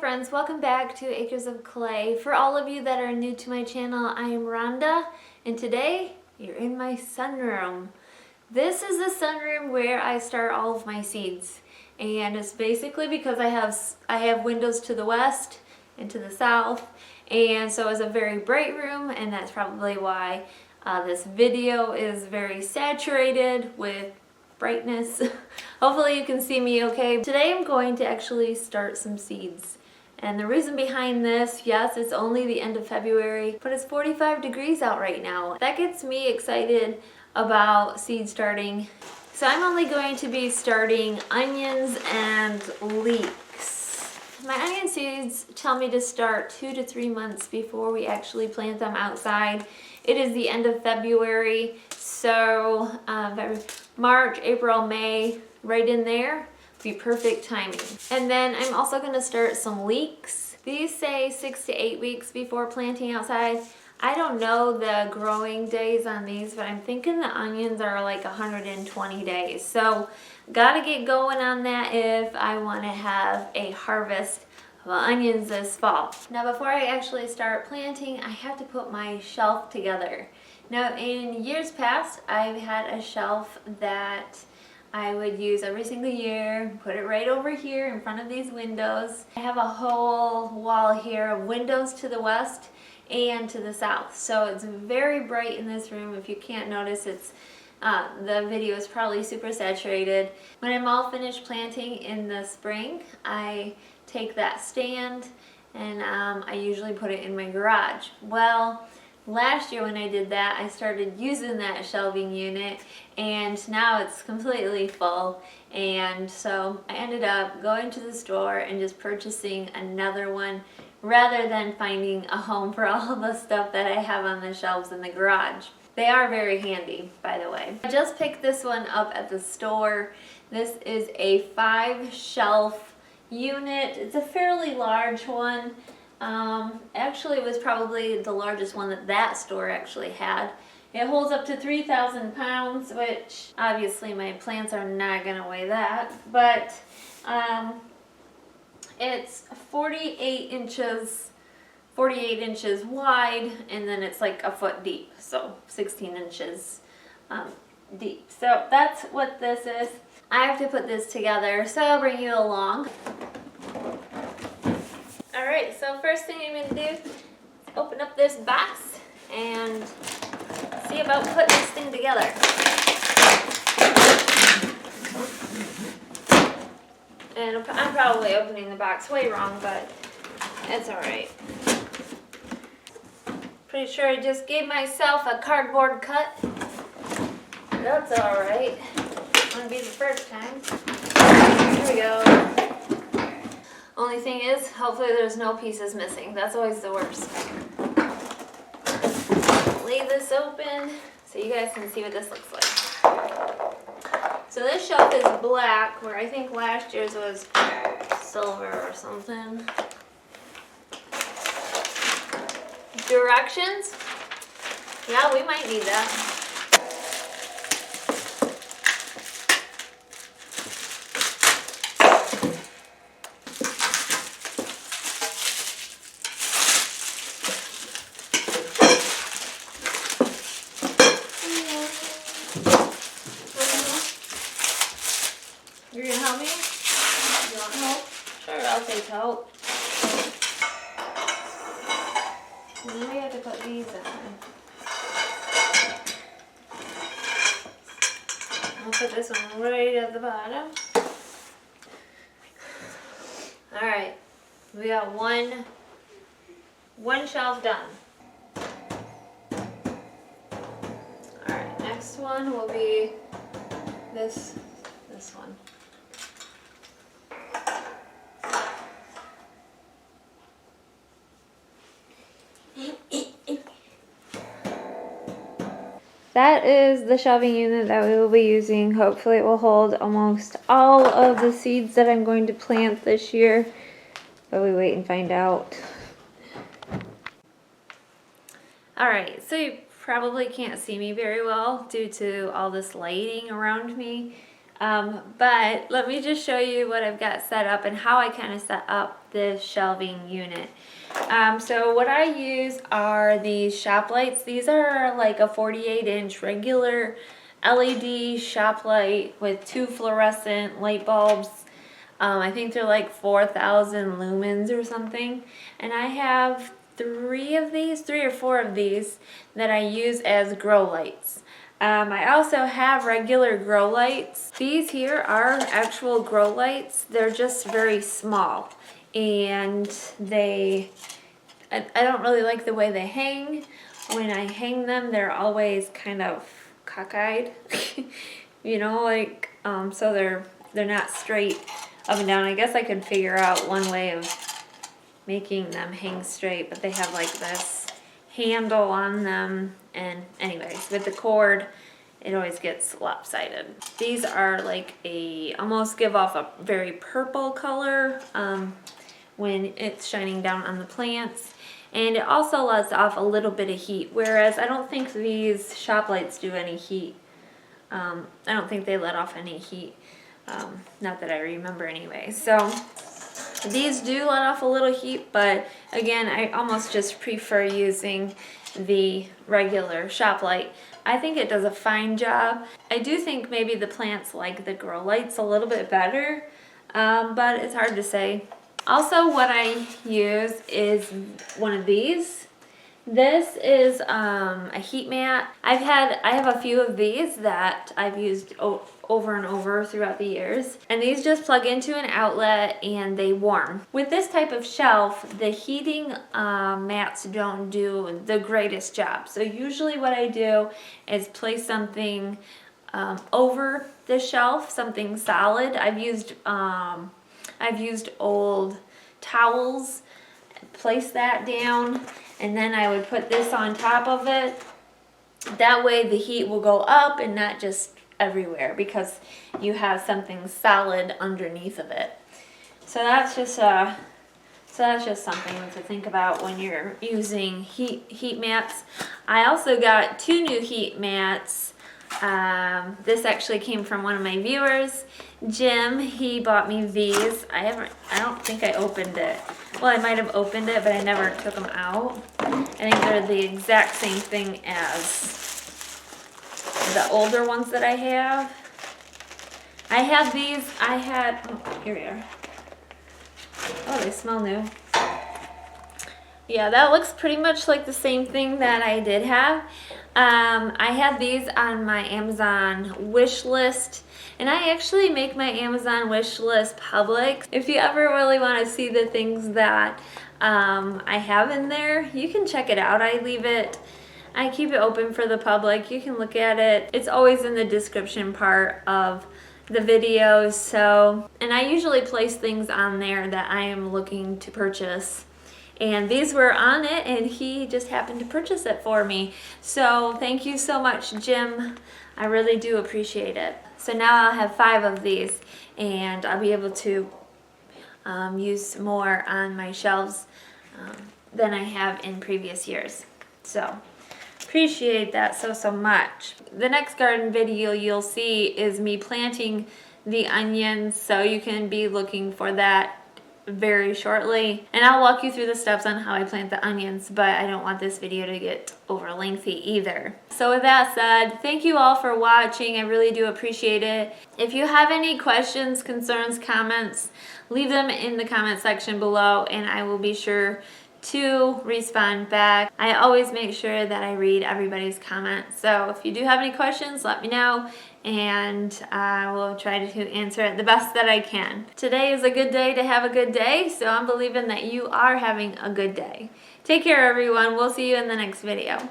friends, welcome back to Acres of Clay. For all of you that are new to my channel, I am Rhonda, and today you're in my sunroom. This is the sunroom where I start all of my seeds, and it's basically because I have windows to the west and to the south, and so it's a very bright room, and that's probably why this video is very saturated with brightness. Hopefully you can see me okay. Today I'm going to actually start some seeds. And the reason behind this, yes, it's only the end of February, but it's 45 degrees out right now. That gets me excited about seed starting. So I'm only going to be starting onions and leeks. My onion seeds tell me to start 2 to 3 months before we actually plant them outside. It is the end of February, so March, April, May, right in there, be perfect timing. And then I'm also going to start some leeks. These say 6 to 8 weeks before planting outside. I don't know the growing days on these, but I'm thinking the onions are like 120 days. So gotta get going on that if I want to have a harvest of onions this fall. Now before I actually start planting, I have to put my shelf together. Now in years past, I've had a shelf that I would use every single year, put it right over here in front of these windows. I have a whole wall here of windows to the west and to the south. So it's very bright in this room. If you can't notice, it's the video is probably super saturated. When I'm all finished planting in the spring, I take that stand and I usually put it in my garage. Well, last year when I did that, I started using that shelving unit and now it's completely full, and so I ended up going to the store and just purchasing another one rather than finding a home for all the stuff that I have on the shelves in the garage. They are very handy, by the way. I just picked this one up at the store. This is a 5-shelf unit. It's a fairly large one. Actually it was probably the largest one that store actually had. It holds up to 3,000 pounds, which obviously my plants are not gonna weigh that, but it's 48 inches wide, and then it's like a foot deep, so 16 inches deep. So that's what this is. I have to put this together, so I'll bring you along. Alright, so first thing I'm going to do is open up this box and see about putting this thing together. And I'm probably opening the box way wrong, but it's alright. Pretty sure I just gave myself a cardboard cut. That's alright. Wouldn't be the first time. Here we go. Only thing is, hopefully there's no pieces missing. That's always the worst. Leave this open so you guys can see what this looks like. So this shelf is black, where I think last year's was silver or something. Directions? Yeah, we might need that. You're gonna help me? You want help? Sure, I'll take help. And then we have to put these in. I'll put this one right at the bottom. Alright, we got one shelf done. Alright, next one will be this one. That is the shelving unit that we will be using. Hopefully it will hold almost all of the seeds that I'm going to plant this year, but we wait and find out. Alright, so you probably can't see me very well due to all this lighting around me. But let me just show you what I've got set up and how I kind of set up this shelving unit. So what I use are these shop lights. These are like a 48-inch regular LED shop light with 2 fluorescent light bulbs. I think they're like 4,000 lumens or something. And I have 3 or 4 of these that I use as grow lights. I also have regular grow lights. These here are actual grow lights. They're just very small. And I don't really like the way they hang. When I hang them, they're always kind of cockeyed. You know, like, so they're not straight up and down. I guess I could figure out one way of making them hang straight, but they have like this handle on them, and anyways, with the cord it always gets lopsided. These are like almost give off a very purple color when it's shining down on the plants, and it also lets off a little bit of heat, whereas I don't think these shop lights do any heat. I don't think they let off any heat, not that I remember anyway. So these do let off a little heat, but again, I almost just prefer using the regular shop light. I think it does a fine job. I do think maybe the plants like the grow lights a little bit better, but it's hard to say. Also, what I use is one of these. This is a heat mat. I have a few of these that I've used over and over throughout the years, and these just plug into an outlet and they warm. With this type of shelf, the heating mats don't do the greatest job. So usually what I do is place something over the shelf, something solid. I've used old towels, place that down, and then I would put this on top of it. That way the heat will go up and not just everywhere, because you have something solid underneath of it. So that's just something to think about when you're using heat mats. I also got 2 new heat mats. This actually came from one of my viewers, Jim. He bought me these. I don't think I opened it. Well, I might have opened it, but I never took them out. I think they're the exact same thing as the older ones that I have. I have these. Oh, here we are. Oh, they smell new. Yeah, that looks pretty much like the same thing that I did have. I had these on my Amazon wish list, and I actually make my Amazon wish list public. If you ever really want to see the things that I have in there, you can check it out. I keep it open for the public. You can look at it. It's always in the description part of the videos. So, and I usually place things on there that I am looking to purchase. And these were on it, and he just happened to purchase it for me. So thank you so much, Jim. I really do appreciate it. So now I'll have 5 of these, and I'll be able to use more on my shelves than I have in previous years. So appreciate that so much. The next garden video you'll see is me planting the onions, so you can be looking for that very shortly, and I'll walk you through the steps on how I plant the onions, but I don't want this video to get over lengthy either. So with that said, thank you all for watching. I really do appreciate it. If you have any questions, concerns, comments, leave them in the comment section below, and I will be sure to respond back. I always make sure that I read everybody's comments. So if you do have any questions, let me know, and I will try to answer it the best that I can. Today is a good day to have a good day, so I'm believing that you are having a good day. Take care, everyone. We'll see you in the next video.